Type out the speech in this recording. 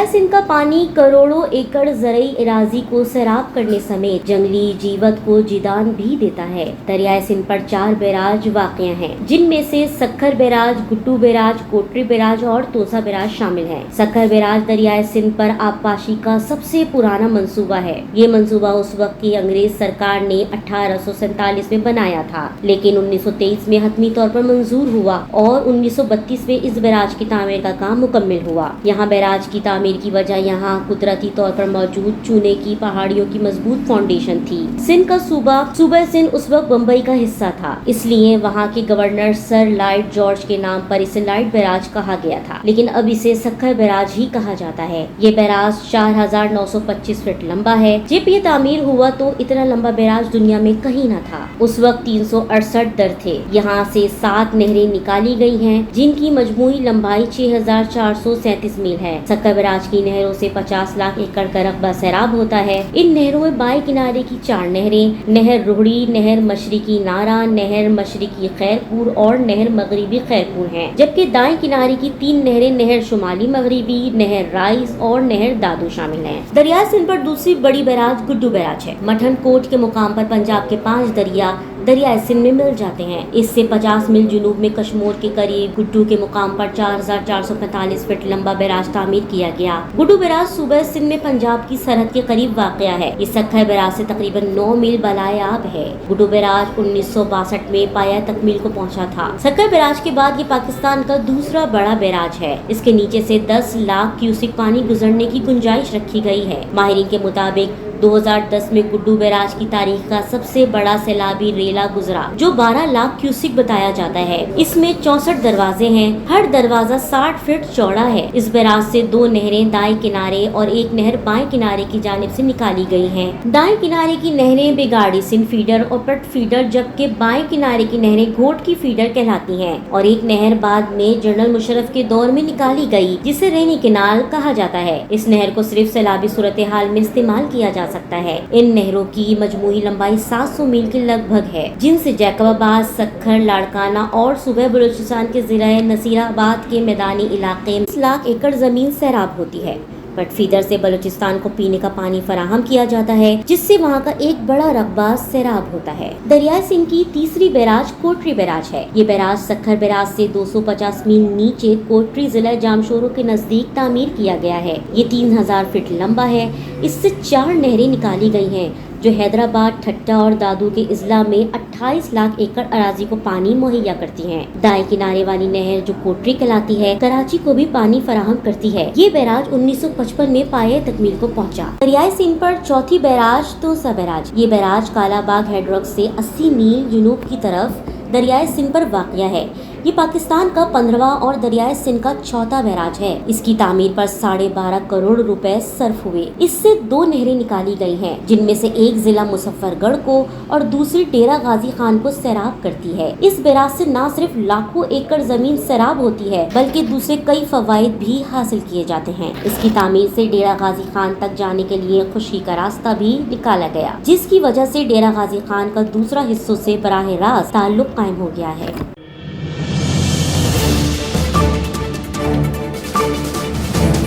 दरियाए सिंध का पानी करोड़ों एकड़ ज़रई इराजी को सैराब करने समेत जंगली जीवत को जीदान भी देता है। दरियाए सिंध पर 4 बैराज वाक़ हैं, जिनमें से सक्खर बैराज, गुड्डू बैराज, कोटरी बैराज और तोसा बैराज शामिल है। सक्खर बैराज दरियाए सिंध पर आबपाशी का सबसे पुराना मंसूबा है। ये मंसूबा उस वक्त की अंग्रेज सरकार ने 1847 में बनाया था, लेकिन 1923 में हतमी तौर पर मंजूर हुआ और 1932 में इस बैराज की तामीर का काम मुकम्मल हुआ। यहाँ बैराज की तामीर की वजह यहाँ कुदरती तौर पर मौजूद चूने की पहाड़ियों की मजबूत फाउंडेशन थी। सिंध का सूबा सिंध उस वक्त बम्बई का हिस्सा था, इसलिए वहाँ के गवर्नर सर लॉर्ड जॉर्ज के नाम पर इसे लॉर्ड बैराज कहा गया था, लेकिन अब इसे सक्खर बैराज ही कहा जाता है। ये बैराज 4925 फीट लंबा है। जब ये तामीर हुआ तो इतना लंबा बैराज दुनिया में कहीं न था। उस वक्त 368 दर थे। यहाँ से 7 नहरें निकाली गई हैं, जिनकी मजमूई लंबाई 6437 मील है। सक्खर बैराज की नहरों से 50 लाख एकड़ का रकबा सैराब होता है। इन नहरों में बाएं किनारे की 4 नहरें, नहर रोहड़ी, नहर मशरिकी नारा, नहर मशरिकी खैरपुर और नहर मगरिबी खैरपुर हैं, जबकि दाएं किनारे की 3 नहरें, नहर शुमाली मगरिबी, नहर राइस और नहर दादू शामिल हैं। दरियाए सिंध पर दूसरी बड़ी बैराज गुड्डू बैराज है। मठन कोट के मुकाम पर पंजाब के 5 दरियाए सिंध में मिल जाते हैं। इससे 50 मील जुनूब में कश्मीर के करीब गुड्डू के मुकाम पर 4445 फीट लंबा बैराज तामीर किया गया। गुड्डू बैराज सूबे सिंध में पंजाब की सरहद के करीब वाक़या है। इस सक्खर बैराज से तकरीबन 9 मील बलायाब है। गुड्डू बैराज 1962 में पाया तकमील को पहुंचा था। सक्खर बैराज के बाद ये पाकिस्तान का दूसरा बड़ा बैराज है। इसके नीचे से 10 लाख क्यूसिक पानी गुजरने की गुंजाइश रखी गई है। माहिरीन के मुताबिक 2010 में गुड्डू बैराज की तारीख का सबसे बड़ा सैलाबी रेला गुजरा, जो 12 लाख क्यूसिक बताया जाता है। इसमें 64 दरवाजे हैं। हर दरवाजा 60 फीट चौड़ा है। इस बैराज से 2 नहरें दाएं किनारे और एक नहर बाएं किनारे की जानिब से निकाली गई हैं। दाएं किनारे की नहरें बेगाड़ी सिंध फीडर और पट फीडर, जबकि बाएं किनारे की नहरें घोट की फीडर कहलाती हैं, और एक नहर बाद में जनरल मुशर्रफ के दौर में निकाली गई, जिसे रेनी केनाल कहा जाता है। इस नहर को सिर्फ सैलाबी सूरत हाल में इस्तेमाल किया जा सकता है। इन नहरों की मजमूई लंबाई 700 मील के लगभग है, जिनसे जैकबाबाद, सक्खर, लाड़काना और सूबे बलूचिस्तान के जिला नसीराबाद के मैदानी इलाके में 20 लाख एकड़ जमीन सैराब होती है। पट फीडर से बलूचिस्तान को पीने का पानी फराहम किया जाता है, जिससे वहाँ का एक बड़ा रकबा सैराब होता है। दरियाए सिंध की तीसरी बैराज कोटरी बैराज है। ये बैराज सक्खर बैराज से 250 मील नीचे कोटरी जिला जामशोरो के नजदीक तामीर किया गया है। ये 3000 फीट लंबा है। इससे 4 नहरें निकाली गई हैं, जो हैदराबाद, ठट्टा और दादू के इजला में 28 लाख एकड़ अराजी को पानी मुहैया करती हैं। दाएं किनारे वाली नहर, जो कोटरी कहलाती है, कराची को भी पानी फराहम करती है। ये बैराज 1955 में पाए तकमील को पहुंचा। दरियाए सिंध पर चौथी बैराज तोसा बैराज। ये बैराज कालाबाग हेडरॉक से 80 मील जुनूब की तरफ दरियाए सिंध पर वाक़या है। ये पाकिस्तान का 15वां और दरियाए सिंध का चौथा बैराज है। इसकी तामीर पर 12.5 करोड़ रुपए सर्फ हुए। इससे 2 नहरें निकाली गई हैं, जिनमें से एक जिला मुजफ्फरगढ़ को और दूसरी डेरा गाजी खान को सैराब करती है। इस बैराज से न सिर्फ लाखों एकड़ जमीन सैराब होती है, बल्कि दूसरे कई फवाइद भी हासिल किए जाते हैं। इसकी तामीर से डेरा गाजी खान तक जाने के लिए खुशी का रास्ता भी निकाला गया, जिसकी वजह से डेरा गाजी खान का दूसरा हिस्सों से बराह रास्त ताल्लुक कायम हो गया है।